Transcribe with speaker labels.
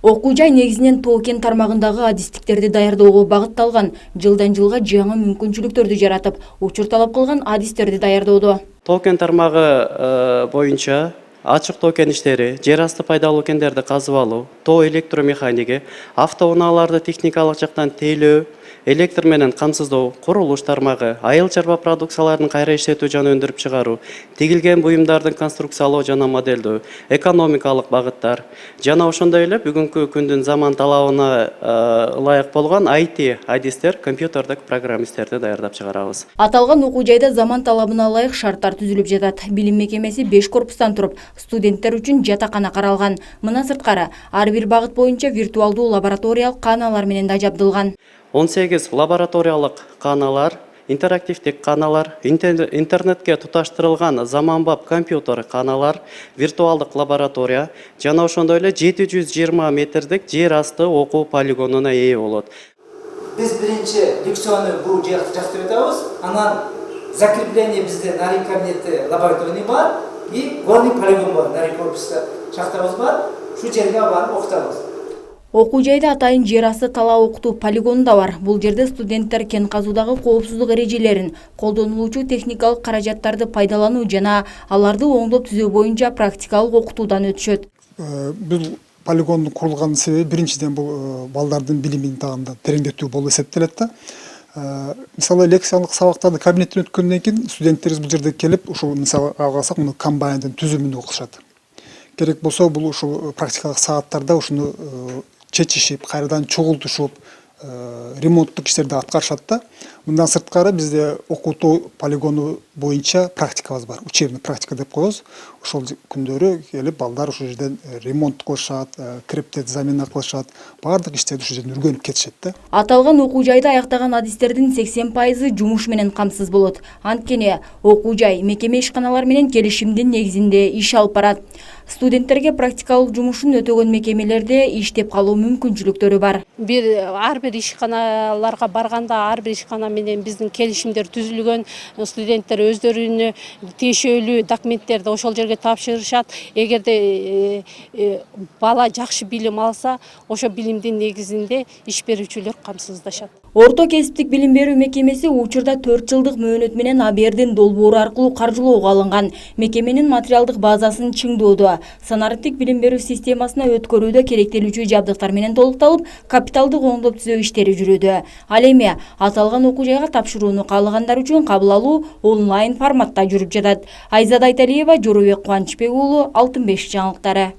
Speaker 1: Окуу жай негизинен тоо-кен тармагындагы адистиктерди даярдоого багытталган, жылдан жылга жаңы мүмкүнчүлүктөрдү жаратып, учур талап кылган адистерди даярдоодо.
Speaker 2: Тоо-кен тармагы боюнча ачык тоо-кен иштери, жер асты пайдалуу кендерди казып алуу, тоо электромеханики, автоунааларды техникалык жактан тейлөө, электр менен камсыздоо, курулуш тармагы, айыл чарба продукцияларын кайра иштетүү жана өндүрүп чыгаруу, тигилген буюмдардын конструкциялоо жана моделдөө, экономикалык багыттар жана ошондой эле бүгүнкү күндүн заман талабына ылайык болгон IT адистер, компьютердик программисттерди даярдап чыгарабыз.
Speaker 1: Аталган окуу жайда заман талабына ылайык шарттар түзүлүп жатат. Билим мекемеси 5 корпустан туруп, студенттер үчүн жатакана каралган. Мына сырткары, ар бир багыт боюнча виртуалдуу лабораториялык кааналар менен да жабдылган.
Speaker 2: 18 лабораториялык кааналар, интерактивдик кааналар, интернетке туташтырылган заманбап компьютер кааналар, виртуалдык лаборатория жана ошондой эле 720 метрдик жер асты окуу полигонуна ээ болот.
Speaker 3: Биз биринчи лекциону бул жакты жактырып атабыз. Анан закрепление бизде нарий кабинети лабораторный бар и главный полигон бар, нарий корпуста шахтабыз бар. Шу жерге барып окутабыз.
Speaker 1: Окуу жайда атайын жер асты талаа окутуу полигону да бар. Бул жерде студенттер кен казуудагы коопсуздук эрежелерин, колдонулуучу техникалык каражаттарды пайдалануу жана аларды оңдоп түзөө боюнча практикалык окутуудан өтүшөт.
Speaker 4: Бул полигондун курулган себеби биринчиден бул балдардын билимин дагы тереңдетүү болуп эсептелет да. Мисалы лекциялык сабактарды кабинеттен өткөндөн кийин студенттерибиз бул жерде келип, ушул мисалы алсак, муну комбайндын түзүмүн окушат. Керек болсо бул ушул практикалык сааттарда ушуну чечишип, кайрадан чогултушуп, ремонттук иштерди аткарышат да. Мындан сырткары бизде окутуу полигону боюнча практикабыз бар. Учебный практика деп коебуз. Ошол күндөрү келип балдар ушул жерден ремонт кылышат, крептерди замена кылышат, баардык иштерди ушул жерден үйрөнүп кетишет да.
Speaker 1: Аталган окуу жайды аяктаган адистердин 80% жумуш менен камсыз болот. Анткени окуу жай мекеме ишканалар менен келишимдин негизинде иш алып барат. Студенттерге практикалык жумушун өтөгөн мекемелерде иштеп калуу мүмкүнчүлүктөрү бар.
Speaker 5: Ар бир ишканаларга барганда ар бир ишкана менен биздин келишимдер түзүлгөн, студенттер өздөрүнүн тиешелүү документтерди ошол жерге тапшырышат. Эгерде бала жакшы билим алса, ошо билимдин негизинде иш берүүчүлөр камсыздашат.
Speaker 1: Орто кесиптик билим берүү мекемеси учурда 4 жылдык мөөнөт менен АБРдин долбоору аркылуу каржылоого алынган. Мекеменин материалдык базасын чыңдоодо, санариптик билим берүү системасына өткөрүүдө керектелүүчү жабдыктар менен толукталып, капиталдык оңдоп түзөө иштери жүрүүдө. Ал эми аталган окуу жайга тапшырууну каалагандар үчүн кабыл алуу онлайн форматта жүрүп жатат. Айзада Айталиева, Жоробек Кубанычбек уулу, Алтын беш жаңылыктары.